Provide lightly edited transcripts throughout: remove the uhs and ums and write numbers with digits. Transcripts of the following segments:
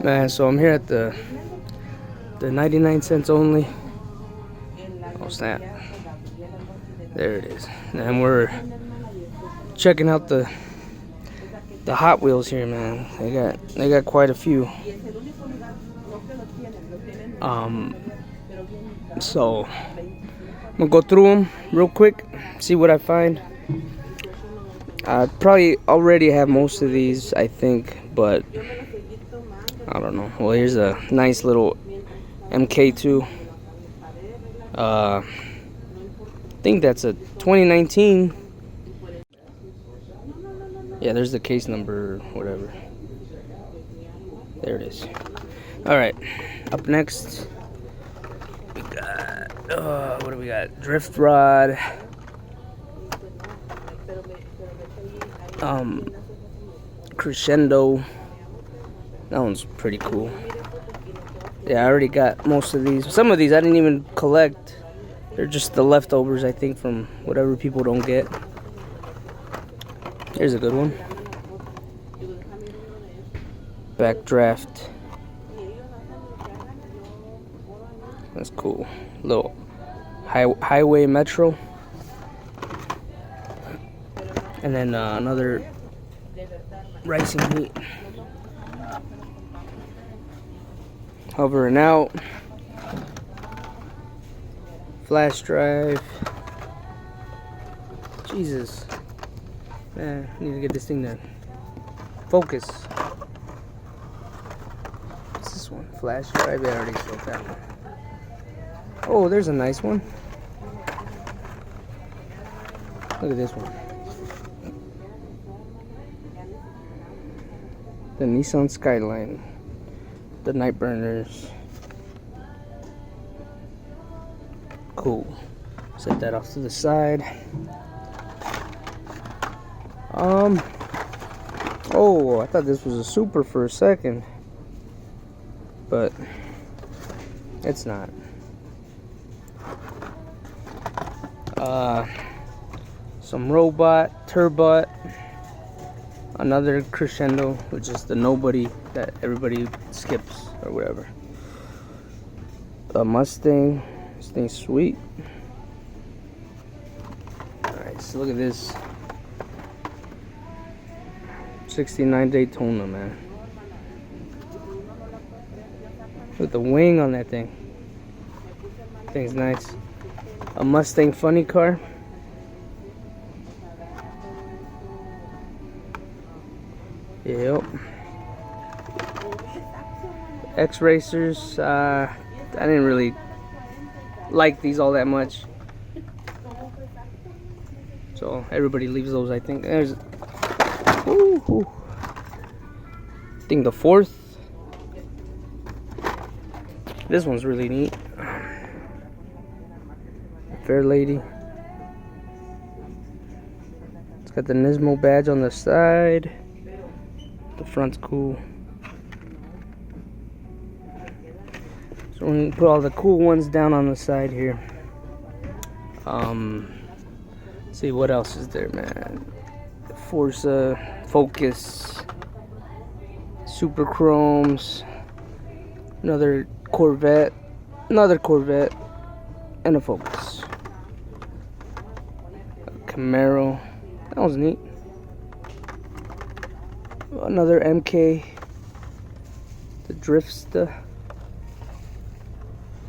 Man, so I'm here at the 99 cents only. Oh snap! There it is. And we're checking out the Hot Wheels here, man. They got quite a few. So I'm gonna go through them real quick, see what I find. I probably already have most of these, I think, but I don't know. Well, here's a nice little MK2. I think that's a 2019. Yeah, there's the case number, whatever. There it is. All right, up next we got what do we got? Drift Rod. Crescendo. That one's pretty cool. Yeah, I already got most of these. Some of these I didn't even collect. They're just the leftovers, I think, from whatever people don't get. Here's a good one. Backdraft. That's cool. Little highway metro. And then another racing heat. Hovering out. Flash drive. Jesus. Man, I need to get this thing to focus. What's this one? Flash drive. Yeah, I already showed that one. Oh, there's a nice one. Look at this one. The Nissan Skyline. The Night Burners. Cool. Set that off to the side. Oh, I thought this was a Super for a second, but it's not. Some robot, turbot, another Crescendo, which is the nobody that everybody skips or whatever. A Mustang. This thing's sweet. Alright, so look at this 69 Daytona, man. With the wing on that thing. Thing's nice. A Mustang funny car. Yep. X-Racers. I didn't really like these all that much, so everybody leaves those. I think there's I think the fourth. This one's really neat. Fair Lady. It's got the Nismo badge on the side. The front's cool. So we put all the cool ones down on the side here. Let's see what else is there, man. Forza, Focus, Super Chromes, another Corvette, and a Focus. A Camaro. That was neat. Another MK. The Driftster.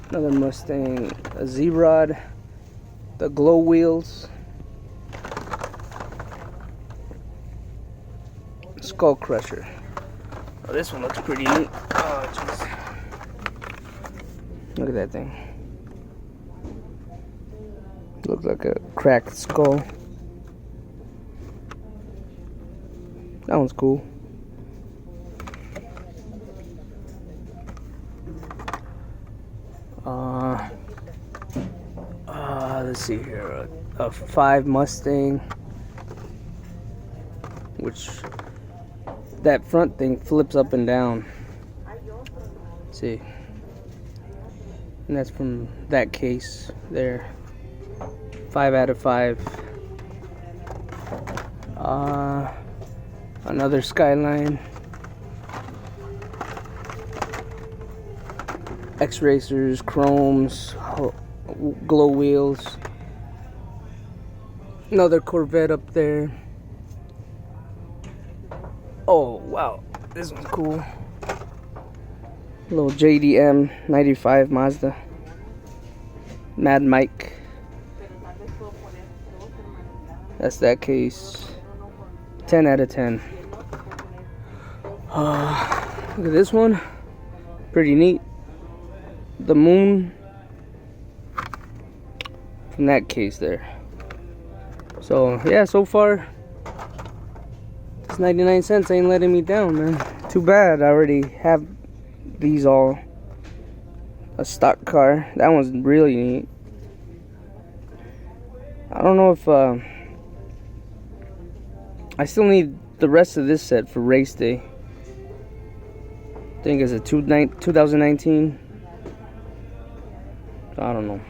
Another Mustang, a Z-Rod, the Glo Wheels Skullcrusher. Oh, this one looks pretty neat. Oh, jeez. Look at that thing. Looks like a cracked skull. That one's cool. Let's see here, a 5 Mustang, which that front thing flips up and down. Let's see, and that's from that case there. 5 out of 5. Another Skyline. X-racers, chromes, glow wheels. Another Corvette up there. Oh wow, this one's cool. Little JDM 95 Mazda. Mad Mike. That's that case. 10 out of 10. Look at this one. Pretty neat. The moon from that case there. So yeah, so far this 99 cents ain't letting me down, man. Too bad I already have these all. A stock car. That one's really neat. I don't know if I still need the rest of this set for race day. I think it's a 2019. I don't know.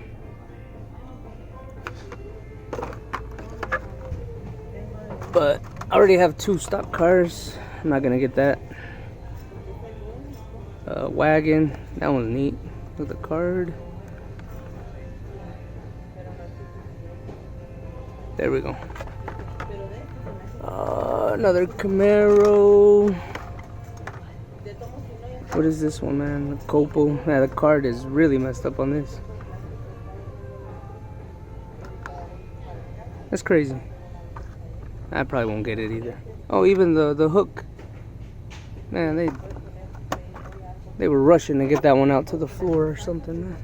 But I already have 2 stock cars. I'm not gonna get that. Wagon. That one's neat. Look at the card. There we go. Another Camaro. What is this one, man? The Copo. Yeah, the card is really messed up on this. That's crazy. I probably won't get it either. Oh, even the hook. Man, they were rushing to get that one out to the floor or something, man.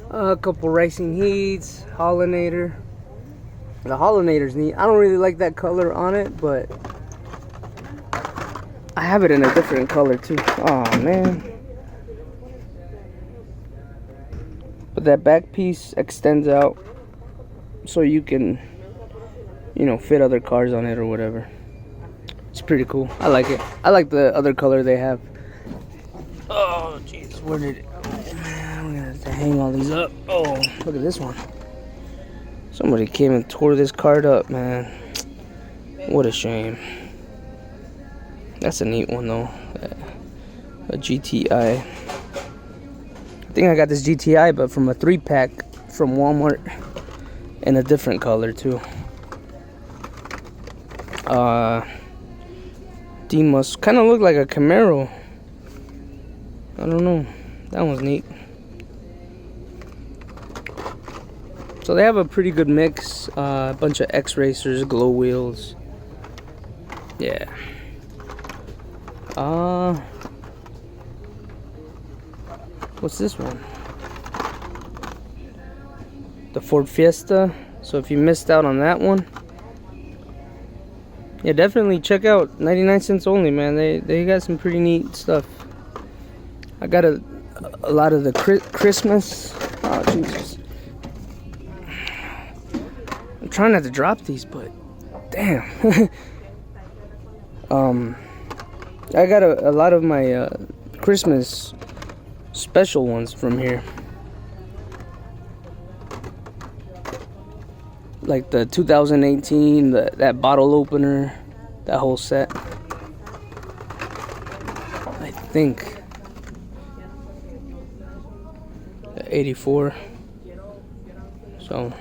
A couple racing heats, Hollinator. The Hollinator's neat. I don't really like that color on it, but I have it in a different color too. Oh man. But that back piece extends out so you can, you know, fit other cars on it or whatever. It's pretty cool. I like it. I like the other color they have. Oh jeez, where did it go? Man, we're gonna have to hang all these up. Oh, look at this one. Somebody came and tore this card up, man. What a shame. That's a neat one though. A GTI. I think I got this GTI, but from a 3-pack from Walmart, in a different color too. D-Mus kind of looked like a Camaro. I don't know. That one's neat. So they have a pretty good mix. A bunch of X-racers, glow wheels. Yeah. What's this one? The Ford Fiesta. So if you missed out on that one, yeah, definitely check out 99 cents only, man. They got some pretty neat stuff. I got a lot of the Christmas. Oh Jesus. I'm trying not to drop these, but damn. I got a lot of my Christmas special ones from here. Like the 2018, that bottle opener, that whole set. I think 84. So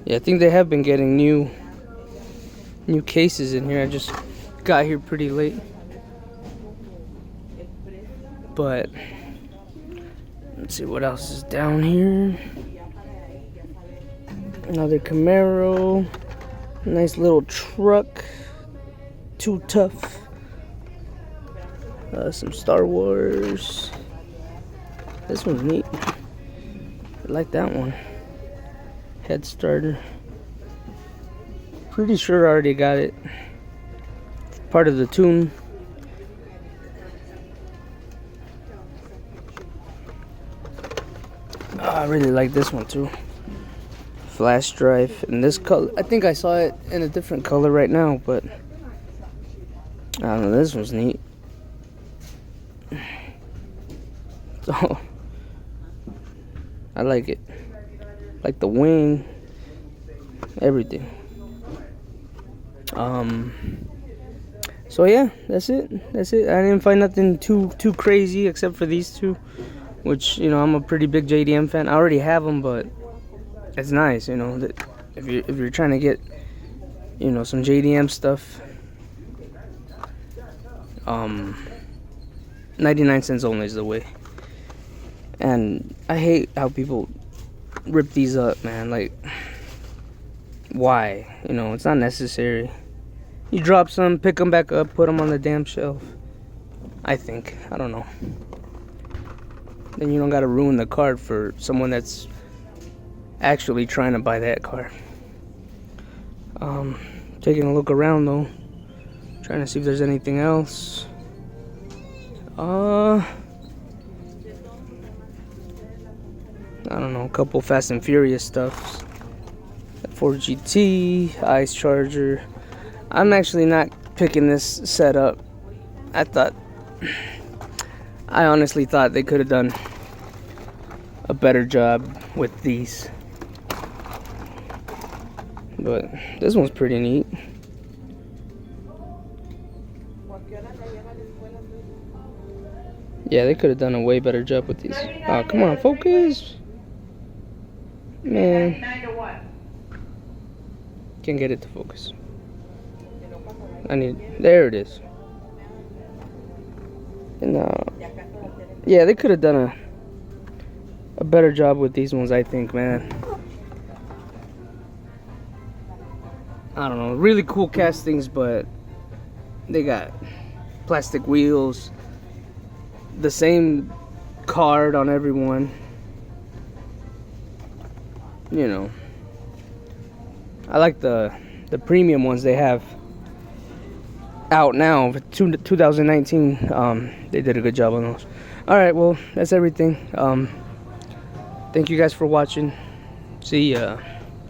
yeah, I think they have been getting new cases in here. I just got here pretty late, but let's see what else is down here. Another Camaro, nice little truck, Too Tough. Some Star Wars. This one's neat. I like that one. Head starter. Pretty sure I already got it. Part of the tune. Oh, I really like this one too. Flash drive in this color. I think I saw it in a different color right now, but I don't know. This one's neat. So I like it. Like the wing, everything. So yeah, that's it. That's it. I didn't find nothing too crazy except for these two, which, you know, I'm a pretty big JDM fan. I already have them, but it's nice, you know, that if you're trying to get, you know, some JDM stuff, 99 cents only is the way. And I hate how people rip these up, man. Like, why? You know, it's not necessary. You drop some, pick them back up, put them on the damn shelf. I think. I don't know. Then you don't gotta ruin the card for someone that's actually trying to buy that card. Taking a look around though, trying to see if there's anything else. I don't know, a couple Fast and Furious stuff. Ford GT, Ice Charger. I'm actually not picking this setup. I honestly thought they could have done a better job with these. But this one's pretty neat. Yeah, they could have done a way better job with these. Oh, come on, focus. Man. Can't get it to focus. There it is. And yeah, they could have done a better job with these ones, I think, man. I don't know, really cool castings, but they got plastic wheels, the same card on everyone. You know, I like the premium ones they have out now for 2019. They did a good job on those. All right, well, that's everything. Thank you guys for watching. See ya.